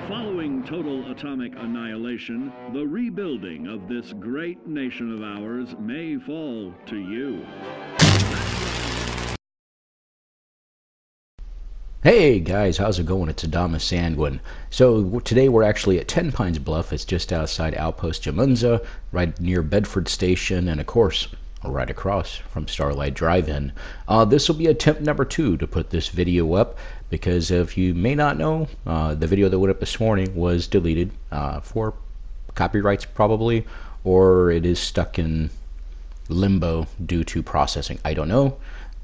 Following total atomic annihilation, the rebuilding of this great nation of ours may fall to you. Hey guys, how's it going? It's Adama Sanguine. So today we're actually at Tenpines Bluff. It's just outside Outpost Jamunza, right near Bedford Station, and of course, right across from Starlight Drive-In. This will be attempt number 2 to put this video up, because if you may not know, the video that went up this morning was deleted for copyrights probably, or it is stuck in limbo due to processing. I don't know.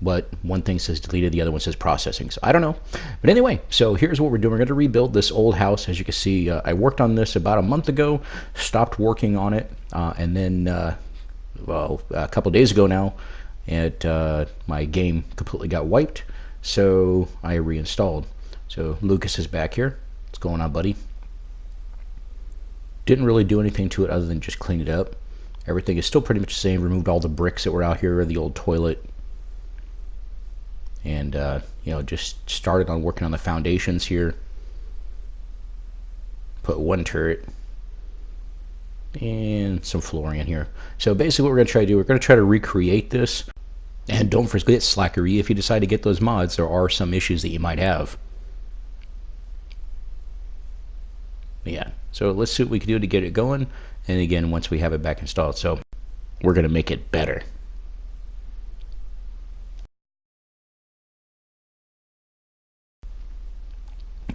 But one thing says deleted, the other one says processing, so I don't know. But anyway, so here's what we're doing. We're going to rebuild this old house. As you can see, I worked on this about a month ago, stopped working on it, and then, well, a couple days ago now, my game completely got wiped, so I reinstalled. So Lucas is back here. What's going on, buddy? Didn't really do anything to it other than just clean it up. Everything is still pretty much the same. Removed all the bricks that were out here, the old toilet. And you know, just started on working on the foundations here. Put one turret and some flooring in here. So basically what we're going to try to do, we're going to try to recreate this. And don't forget, Slackery, if you decide to get those mods, there are some issues that you might have. Yeah, so let's see what we can do to get it going. And again, once we have it back installed, so we're going to make it better.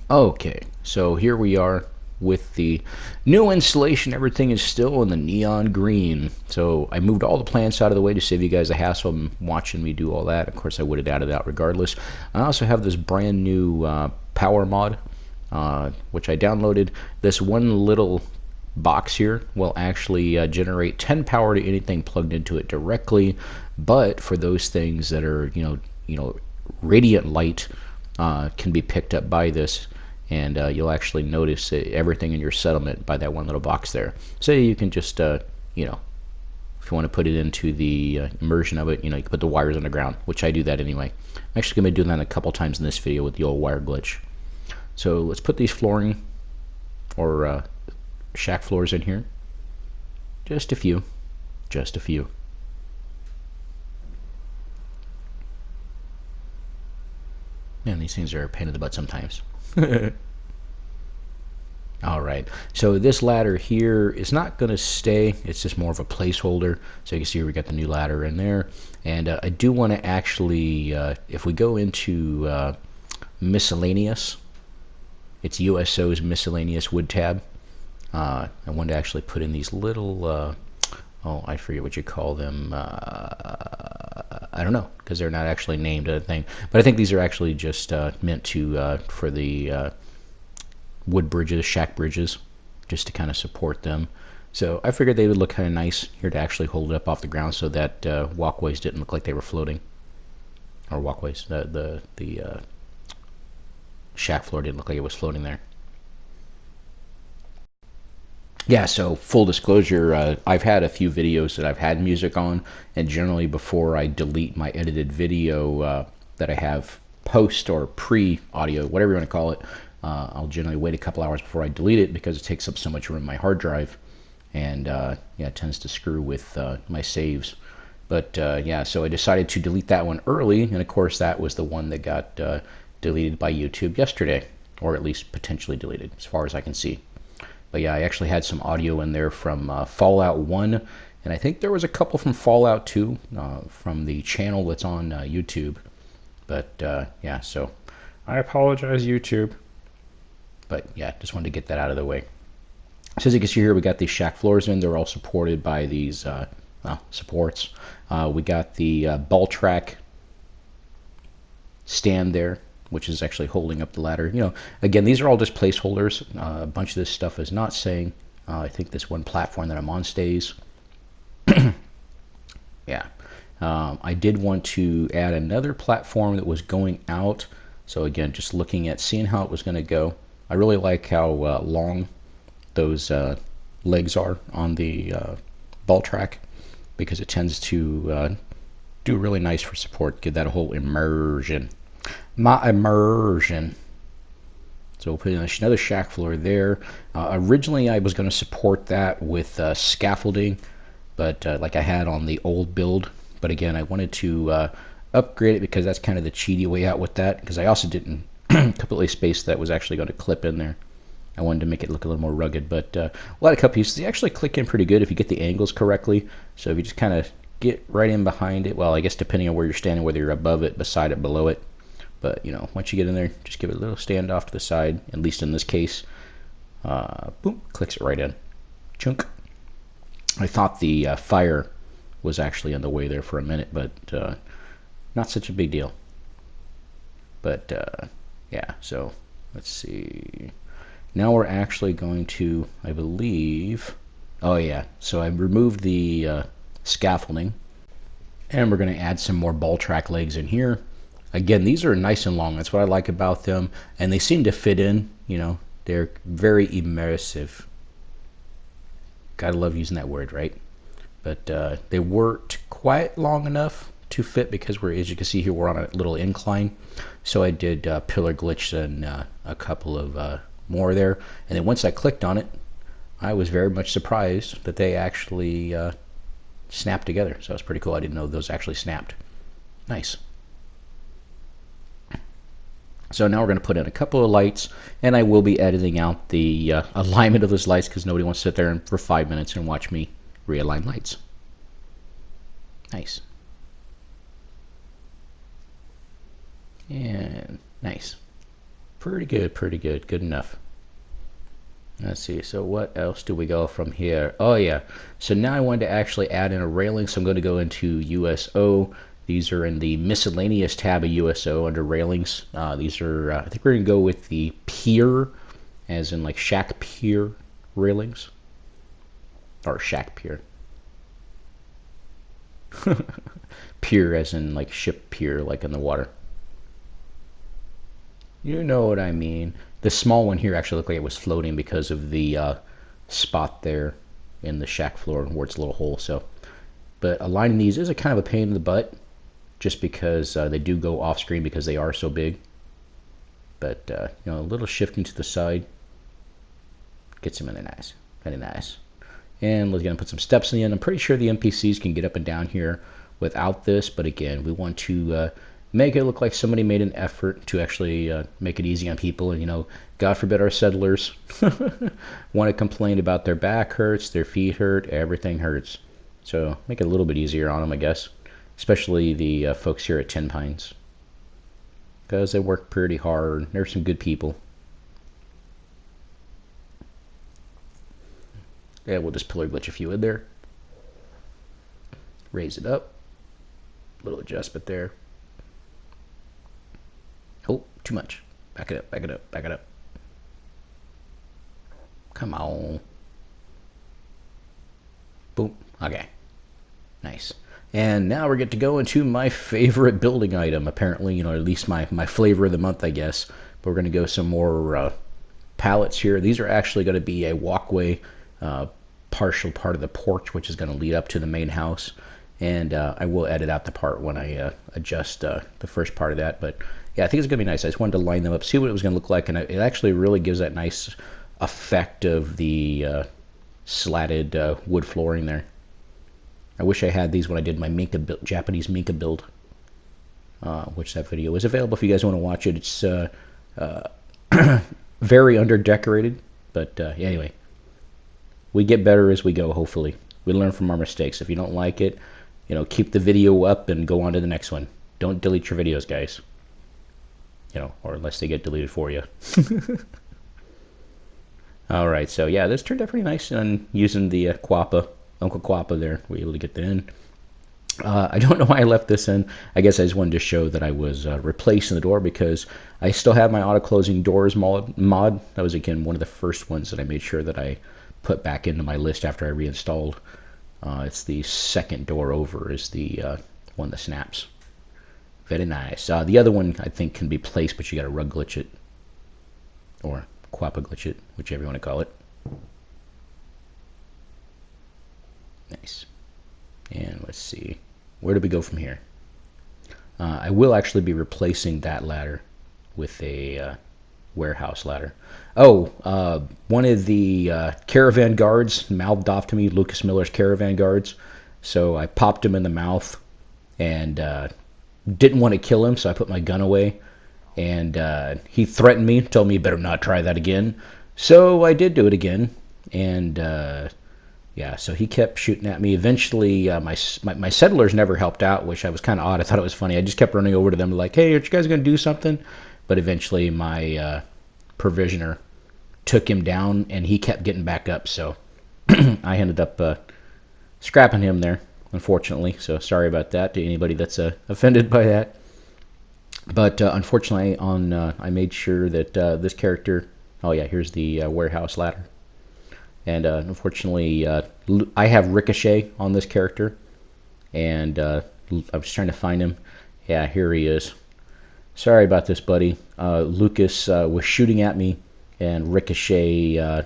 Okay, so here we are with the new installation. Everything is still in the neon green. So I moved all the plants out of the way to save you guys a hassle and watching me do all that. Of course, I would have added that regardless. I also have this brand new power mod, which I downloaded. This one little box here will actually generate 10 power to anything plugged into it directly. But for those things that are, you know, radiant light can be picked up by this. And you'll actually notice everything in your settlement by that one little box there. So you can just, you know, if you want to put it into the immersion of it, you know, you can put the wires underground, which I do that anyway. I'm actually going to be doing that a couple times in this video with the old wire glitch. So let's put these flooring or shack floors in here. Just a few. Just a few. Man, these things are a pain in the butt sometimes. Alright, so this ladder here is not going to stay. It's just more of a placeholder. So you can see we got the new ladder in there. And I do want to actually, if we go into miscellaneous, it's USO's miscellaneous wood tab. I want to actually put in these little, oh, I forget what you call them. I don't know, because they're not actually named a thing. But I think these are actually just meant to for the wood bridges, shack bridges, just to kind of support them. So I figured they would look kind of nice here to actually hold it up off the ground, so that walkways didn't look like they were floating. Or walkways, the shack floor didn't look like it was floating there. Yeah, so full disclosure, I've had a few videos that I've had music on, and generally before I delete my edited video that I have post or pre-audio, whatever you want to call it, I'll generally wait a couple hours before I delete it because it takes up so much room in my hard drive, and yeah, it tends to screw with my saves. But yeah, so I decided to delete that one early, and of course that was the one that got deleted by YouTube yesterday, or at least potentially deleted, as far as I can see. But yeah, I actually had some audio in there from Fallout 1, and I think there was a couple from Fallout 2 from the channel that's on YouTube. But yeah, so I apologize, YouTube. But yeah, just wanted to get that out of the way. So as you can see here, we got these shack floors in. They're all supported by these supports. We got the ball track stand there, which is actually holding up the ladder. You know, again, these are all just placeholders. A bunch of this stuff is not staying. I think this one platform that I'm on stays. Yeah. I did want to add another platform that was going out. So again, just looking at seeing how it was going to go. I really like how long those legs are on the ball track, because it tends to do really nice for support, give that whole immersion. My immersion. So we'll put in another shack floor there. Originally, I was going to support that with scaffolding, but like I had on the old build. But again, I wanted to upgrade it because that's kind of the cheaty way out with that. Because I also didn't completely space that was actually going to clip in there. I wanted to make it look a little more rugged. But a lot of cut pieces, they actually click in pretty good if you get the angles correctly. So if you just kind of get right in behind it, well, I guess depending on where you're standing, whether you're above it, beside it, below it. But, you know, once you get in there, just give it a little stand off to the side, at least in this case. Boom, clicks it right in. Chunk. I thought the fire was actually in the way there for a minute, but not such a big deal. But, yeah, so let's see. Now we're actually going to, I believe, oh yeah, so I removed the scaffolding, and we're going to add some more ball track legs in here. Again, these are nice and long. That's what I like about them. And they seem to fit in, you know. They're very immersive. Gotta love using that word, right? But they weren't quite long enough to fit because we're, as you can see here, we're on a little incline. So I did pillar glitch and a couple of more there. And then once I clicked on it, I was very much surprised that they actually snapped together. So it's pretty cool. I didn't know those actually snapped. Nice. So now we're going to put in a couple of lights, and I will be editing out the alignment of those lights because nobody wants to sit there for 5 minutes and watch me realign lights. Nice. And nice. Pretty good, pretty good. Good enough. Let's see, so what else do we go from here? Oh yeah, so now I wanted to actually add in a railing, so I'm going to go into USO. These are in the miscellaneous tab of USO under railings. These are, I think we're going to go with the pier, as in like shack pier railings. Or shack pier. Pier as in like ship pier, like in the water. You know what I mean. The small one here actually looked like it was floating because of the spot there in the shack floor where it's a little hole. So, but aligning these is a kind of a pain in the butt, just because they do go off screen because they are so big. But you know, a little shifting to the side gets them in there nice, very nice. And we're going to put some steps in the end. I'm pretty sure the NPCs can get up and down here without this, but again, we want to make it look like somebody made an effort to actually make it easy on people. And, you know, God forbid our settlers want to complain about their back hurts, their feet hurt, everything hurts. So make it a little bit easier on them, I guess. Especially the folks here at Tenpines. Because they work pretty hard. They're some good people. Yeah, we'll just pillar glitch a few in there. Raise it up. A little adjustment there. Oh, too much. Back it up, back it up, back it up. Come on. Boom. Okay. Nice. And now we're get to go into my favorite building item. Apparently, you know, at least my flavor of the month, I guess. But we're going to go some more pallets here. These are actually going to be a walkway, partial part of the porch, which is going to lead up to the main house. And I will edit out the part when I adjust the first part of that. But yeah, I think it's going to be nice. I just wanted to line them up, see what it was going to look like. And it actually really gives that nice effect of the slatted wood flooring there. I wish I had these when I did my Minka build, Japanese Minka build, which that video is available if you guys want to watch it. It's very under-decorated, but yeah, anyway. We get better as we go, hopefully. We learn from our mistakes. If you don't like it, you know, keep the video up and go on to the next one. Don't delete your videos, guys. You know, or unless they get deleted for you. All right, so yeah, this turned out pretty nice on using the Quappa. Uncle Quappa there. We were able to get that in. I don't know why I left this in. I guess I just wanted to show that I was replacing the door because I still have my auto-closing doors mod. That was, again, one of the first ones that I made sure that I put back into my list after I reinstalled. It's the second door over is the one that snaps. Very nice. The other one, I think, can be placed, but you got to rug glitch it. Or Quappa glitch it, whichever you want to call it. Nice. And let's see. Where do we go from here? I will actually be replacing that ladder with a warehouse ladder. Oh, one of the caravan guards mouthed off to me, Lucas Miller's caravan guards. So I popped him in the mouth and didn't want to kill him, so I put my gun away. And he threatened me, told me you better not try that again. So I did do it again. And yeah, so he kept shooting at me. Eventually, my settlers never helped out, which I was kind of odd. I thought it was funny. I just kept running over to them like, hey, aren't you guys going to do something? But eventually my provisioner took him down, and he kept getting back up. So I ended up scrapping him there, unfortunately. So sorry about that to anybody that's offended by that. But unfortunately, I made sure that this character... Oh, yeah, here's the warehouse ladder. And unfortunately, I have Ricochet on this character. And I was trying to find him. Yeah, here he is. Sorry about this, buddy. Lucas was shooting at me, and Ricochet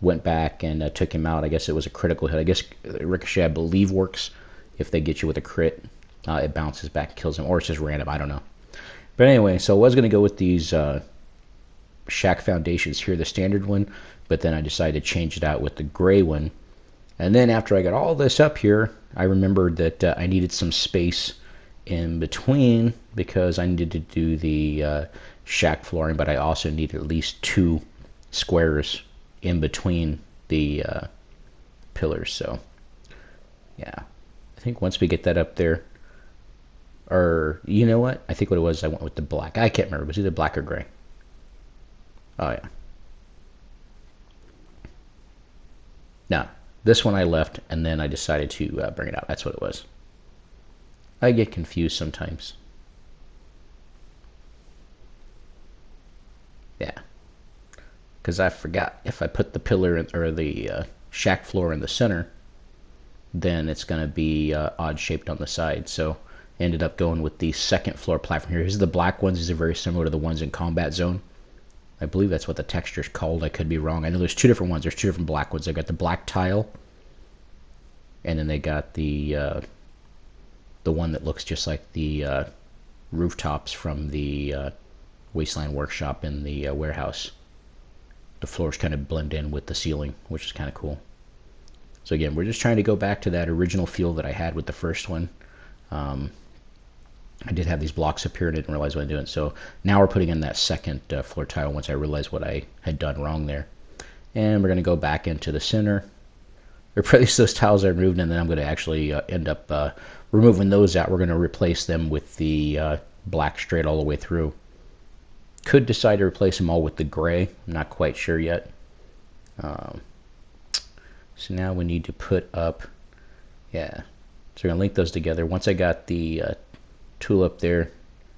went back and took him out. I guess it was a critical hit. I guess Ricochet, I believe, works if they get you with a crit. It bounces back and kills him. Or it's just random. I don't know. But anyway, so I was going to go with these shack foundations here, the standard one. But then I decided to change it out with the gray one. And then after I got all this up here, I remembered that I needed some space in between because I needed to do the shack flooring, but I also needed at least 2 squares in between the pillars. So yeah, I think once we get that up there, or you know what, I think what it was, I went with the black. I can't remember, it was either black or gray. Oh yeah, no, this one I left, and then I decided to bring it out. That's what it was. I get confused sometimes. Yeah, because I forgot if I put the pillar in, or the shack floor in the center, then it's going to be odd shaped on the side. So I ended up going with the second floor platform here. Here's the black ones. These are very similar to the ones in Combat Zone. I believe that's what the texture is called. I could be wrong. I know there's 2 different ones. There's 2 different black ones. They got the black tile, and then they got the one that looks just like the rooftops from the Wasteland Workshop in the warehouse. The floors kind of blend in with the ceiling, which is kind of cool. So again, we're just trying to go back to that original feel that I had with the first one. I did have these blocks up here and I didn't realize what I'm doing. So now we're putting in that second floor tile once I realized what I had done wrong there. And we're going to go back into the center, replace those tiles I removed, and then I'm going to actually end up removing those out. We're going to replace them with the black straight all the way through. Could decide to replace them all with the gray. I'm not quite sure yet. So now we need to put up, yeah. So we're going to link those together. Once I got the tool up there,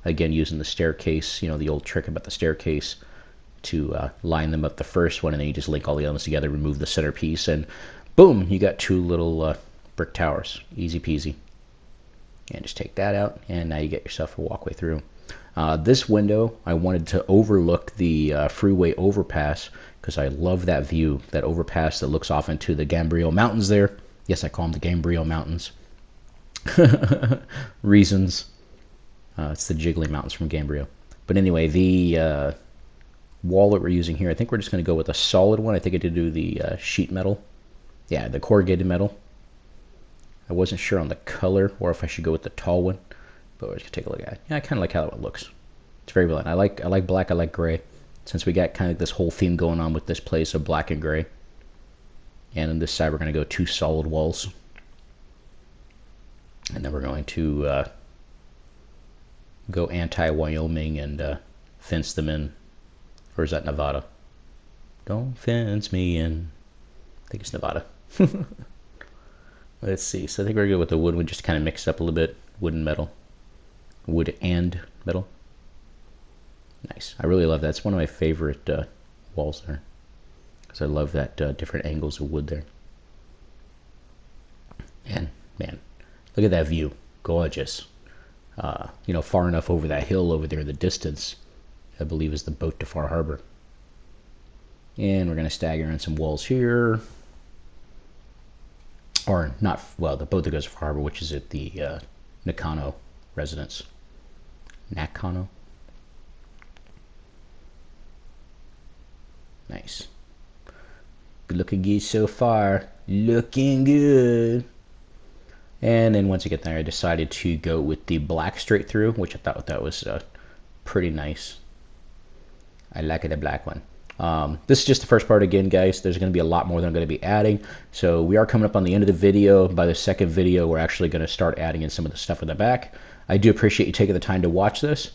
again using the staircase, you know, the old trick about the staircase, to line them up the first one, and then you just link all the elements together, remove the centerpiece, and boom, you got 2 little brick towers. Easy peasy. And just take that out, and now you get yourself a walkway through. This window, I wanted to overlook the freeway overpass because I love that view, that overpass that looks off into the Gambrio Mountains there. Yes, I call them the Gambrio Mountains. Reasons. It's the Jiggly Mountains from Gambrio. But anyway, the wall that we're using here, I think we're just going to go with a solid one. I think I did do the sheet metal. Yeah, the corrugated metal. I wasn't sure on the color or if I should go with the tall one, but we're just gonna take a look at it. Yeah, I kind of like how it looks. It's very blunt. I like black. I like gray. Since we got kind of this whole theme going on with this place of black and gray. And on this side, we're going to go 2 solid walls. And then we're going to go anti-Wyoming and fence them in. Or is that Nevada? Don't fence me in. I think it's Nevada. Let's see. So I think we're good with the wood. We just kind of mix up a little bit. Wood and metal. Wood and metal. Nice. I really love that. It's one of my favorite walls there. Because I love that different angles of wood there. And, man, look at that view. Gorgeous. You know, far enough over that hill over there in the distance, I believe is the boat to Far Harbor. And we're going to stagger in some walls here. Or not, well, the boat that goes to Far Harbor, which is at the Nakano residence. Nakano? Nice. Good looking geese so far. Looking good. And then once I get there, I decided to go with the black straight through, which I thought that was pretty nice. I like it, a black one. This is just the first part again, guys. There's going to be a lot more that I'm going to be adding. So we are coming up on the end of the video. By the second video, we're actually going to start adding in some of the stuff in the back. I do appreciate you taking the time to watch this.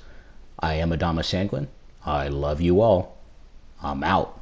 I am Adama Sanglin. I love you all. I'm out.